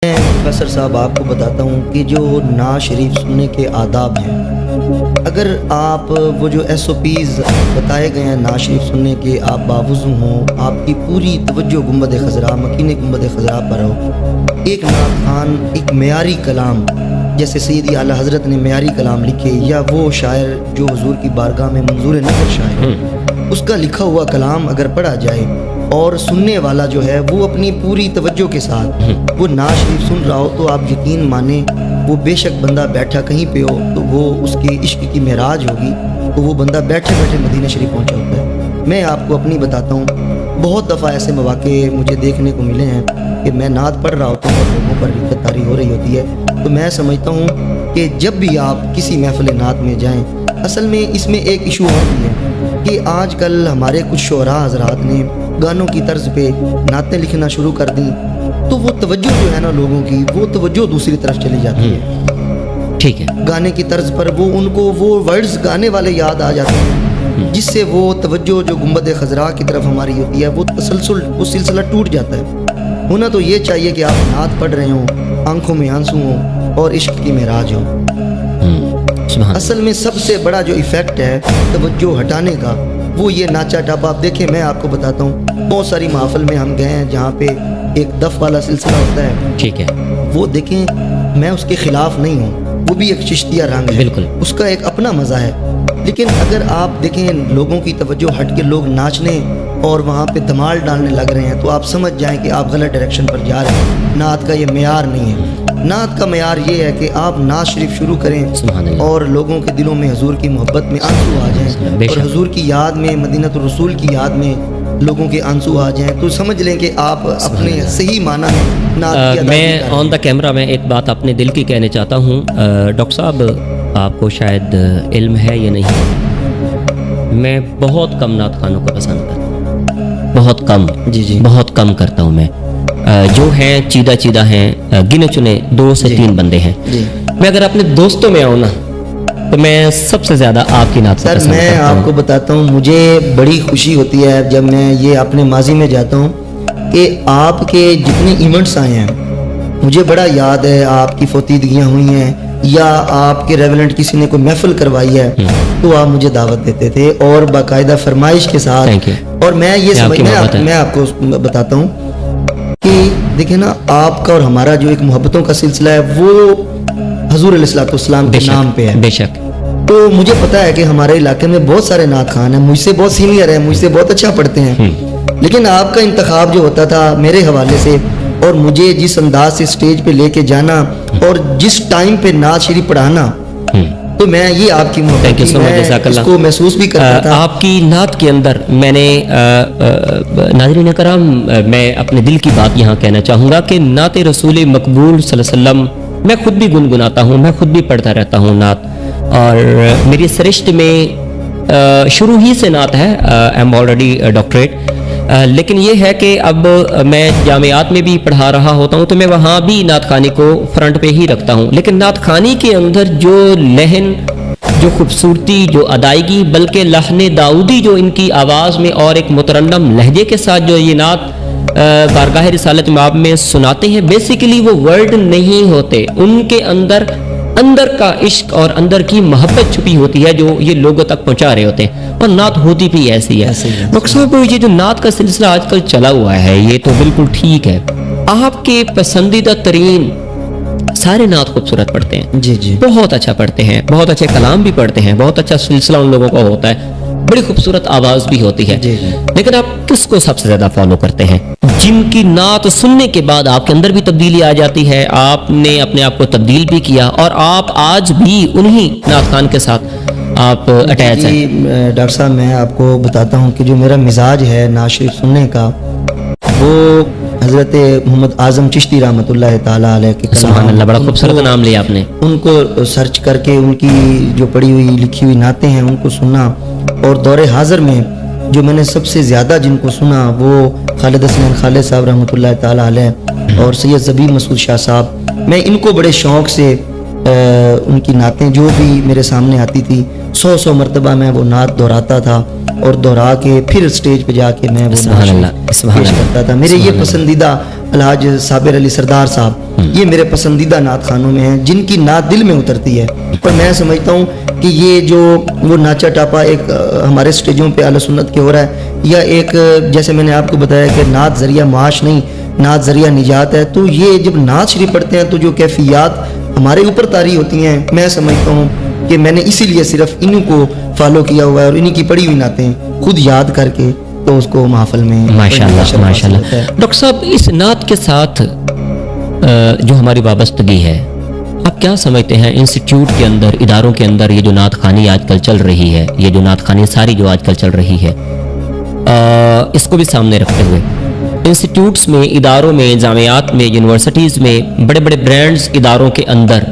میں प्रोफेसर साहब आपको बताता हूँ कि जो नाज शरीफ सुनने के आदाब हैं, अगर आप वो जो SOPs बताए गए हैं नाज शरीफ सुनने के, आप बावुज़ू हों, आपकी पूरी तवज्जो गुंबद खज़रा मकीन गुंबद खज़रा पर हो, एक नात खान एक मेयारी कलाम जैसे सैयदी आला हज़रत ने मेयारी कलाम लिखे, या वो शायर जो हुजूर की बारगाह में मंजूर नज़र शायर, उसका लिखा हुआ कलाम अगर पढ़ा जाए और सुनने वाला जो है वो अपनी पूरी तवज्जो के साथ वो नाज शरीफ सुन रहा हो, तो आप यकीन माने वो बेशक बंदा बैठा कहीं पे हो तो वो उसके इश्क की महराज होगी, तो वो बंदा बैठे बैठे मदीना शरीफ पहुंचा होता है। मैं आपको अपनी बताता हूँ, बहुत दफ़ा ऐसे मौके मुझे देखने को मिले हैं कि मैं नात पढ़ रहा होता हूँ और लोगों पर रिक्कत तारी हो रही होती है, तो मैं समझता हूँ कि जब भी आप किसी महफिल नात में जाएँ, असल में इसमें एक इशू और भी है कि आजकल हमारे कुछ शोरा हजरात ने गानों की तर्ज पे नातें लिखना शुरू कर दी, तो वो तवज्जो जो है ना लोगों की, वो तवज्जो दूसरी तरफ चली जाती है। ठीक है, गाने की तर्ज पर वो उनको वो वर्ड्स गाने वाले याद आ जाते हैं, जिससे वो तवज्जो जो गुंबद खज़रा की तरफ हमारी होती है वो तसलसल वो सिलसिला टूट जाता है। होना तो ये चाहिए कि आप नात पढ़ रहे हों, आंखों में आंसू हों और इश्क की महराज हो। असल में सबसे बड़ा जो इफ़ेक्ट है तवज्जो हटाने का वो ये नाचा टापा। आप देखें, मैं आपको बताता हूँ, बहुत सारी महफिल में हम गए हैं जहाँ पे एक दफ वाला सिलसिला होता है, ठीक है, वो देखें, मैं उसके खिलाफ नहीं हूँ, वो भी एक चिश्तिया रंग है, बिल्कुल, उसका एक अपना मज़ा है। लेकिन अगर आप देखें लोगों की तवज्जो हट के लोग नाचने और वहाँ पे धमाल डालने लग रहे हैं, तो आप समझ जाएं कि आप गलत डायरेक्शन पर जा रहे हैं। नात का ये मेयार नहीं है। नात का मेयार ये है कि आप नात शरीफ शुरू करें और लोगों के दिलों में हुजूर की मोहब्बत में आंसू आ जाएं और हुजूर की याद में, मदीनतुर रसूल की याद में लोगों के आंसू आ जाएं, तो समझ लें कि आप अपने सही माना में नात की अदायगी मैं ऑन द कैमरा में एक बात अपने दिल की कहना चाहता हूँ। डॉक्टर साहब, आपको शायद इल्म है या नहीं, मैं बहुत कम नात खानों को पसंद करता हूँ, बहुत कम, जी बहुत कम करता हूँ मैं। जो हैं चीदा चीदा हैं, गिने चुने 2 से 3 बंदे हैं। मैं अगर अपने दोस्तों में आऊँ ना, तो मैं सबसे ज़्यादा आपकी नात सर मैं आपको बताता हूँ, मुझे बड़ी खुशी होती है जब मैं ये अपने माजी में जाता हूँ कि आपके जितने इवेंट्स आए हैं, मुझे बड़ा याद है आपकी फोतीदगियाँ हुई हैं या आपके रेवलेंट किसी ने कोई महफिल करवाई है, तो आप मुझे दावत देते थे और बाकायदा फरमाइश के साथ। और मैं ये मैं आपको बताता हूँ कि देखिए ना, आपका और हमारा जो एक मोहब्बतों का सिलसिला है वो हुजूर अलैहिस्सलाम के नाम पे है। बेशक। तो मुझे पता है कि हमारे इलाके में बहुत सारे नात खान हैं, मुझसे बहुत सीनियर है, मुझसे बहुत अच्छा पढ़ते हैं, लेकिन आपका इंतखाब जो होता था मेरे हवाले से, और मुझे जिस अंदाज से स्टेज पे लेके जाना और जिस टाइम पे नात शरीफ पढ़ाना, तो मैं ये आपकी इसको महसूस भी करता था। आपकी नात के अंदर मैंने नाज़रीन कराम, मैं अपने दिल की बात यहाँ कहना चाहूँगा कि नात रसूल मकबूल सल्लल्लाहु अलैहि वसल्लम मैं खुद भी गुनगुनाता हूँ, मैं खुद भी पढ़ता रहता हूँ नात, और मेरी सरिश्त में शुरू ही से नात है। आई एम ऑलरेडी डॉक्टरेट, लेकिन ये है कि अब मैं जामियात में भी पढ़ा रहा होता हूँ, तो मैं वहाँ भी नात खानी को फ्रंट पे ही रखता हूँ। लेकिन नात खानी के अंदर जो लहन, जो खूबसूरती, जो अदायगी, बल्कि लहने दाऊदी जो इनकी आवाज़ में और एक मुतरन्नम लहजे के साथ जो ये नात बारगाह रिसालत माब में सुनाते हैं, बेसिकली वो वर्ड नहीं होते, उनके अंदर का इश्क और अंदर की मोहब्बत छुपी होती है जो ये लोगों तक पहुंचा रहे होते हैं, और नात होती भी ऐसी है। डॉक्टर साहब, ये जो नात का सिलसिला आजकल चला हुआ है ये तो बिल्कुल ठीक है, आपके पसंदीदा तरीन सारे नात खूबसूरत पढ़ते हैं, जी बहुत अच्छा पढ़ते हैं, बहुत अच्छे कलाम भी पढ़ते हैं, बहुत अच्छा सिलसिला उन लोगों का होता है, बड़ी खूबसूरत आवाज़ भी होती है। लेकिन आप किसको सबसे ज़्यादा फॉलो करते हैं? जिनकी नात सुनने के बाद आपके अंदर भी तब्दीली आ जाती है, आपने अपने आप को तब्दील भी किया और आप आज भी उन्हीं नात खान के साथ आप अटैच हैं। डॉक्टर साहब, मैं आपको बताता हूँ कि जो मेरा मिजाज है नात शरीफ सुनने का, वो हज़रत मोहम्मद आज़म चिश्ती रहमतुल्लाह ताला अलैह के सुभान अल्लाह, बड़ा खूबसूरत नाम लिया आपने। उनको सर्च करके उनकी जो पढ़ी हुई लिखी हुई नातें हैं उनको सुना, और दौरे हाज़िर में जो मैंने सबसे ज़्यादा जिनको सुना वो खालिद हसन खालिद साहब रहमतुल्लाह ताला अलैह और सैयद ज़बीर मसूद शाह साहब। मैं इनको बड़े शौक़ से उनकी नातें जो भी मेरे सामने आती थी 100 मरतबा मैं वो नात दोहराता था, और दोहरा के फिर स्टेज पे जाके मैं वो पेश करता था। मेरे ये पसंदीदा अलहाज साबिर अली सरदार साहब ये मेरे पसंदीदा नात खानों में हैं, जिनकी नात दिल में उतरती है। और मैं समझता हूँ कि ये जो वो नाचा टापा एक हमारे स्टेजों पे अहले सुन्नत के हो रहा है, या एक जैसे मैंने आपको बताया कि नात ज़रिया माश नहीं, नात ज़रिया निजात है, तो ये जब नात शरीफ पढ़ते हैं तो जो कैफियत हमारे ऊपर तारी होती हैं, मैं समझता हूँ कि मैंने इसीलिए सिर्फ इन्हीं को फॉलो किया हुआ है और इन्हीं की पढ़ी हुई नातें खुद याद करके तो उसको महफिल में माशाल्लाह माशाल्लाह। डॉक्टर साहब, इस नात के साथ जो हमारी वाबस्तगी है, आप क्या समझते हैं इंस्टीट्यूट के अंदर, इदारों के अंदर ये जो नात खानी आजकल चल रही है, ये जो नात खानी सारी जो आजकल चल रही है, इसको भी सामने रखते हुए इंस्टीट्यूट्स में, इदारों में, जामियात में, यूनिवर्सिटीज़ में, बड़े बड़े ब्रांड्स इदारों के अंदर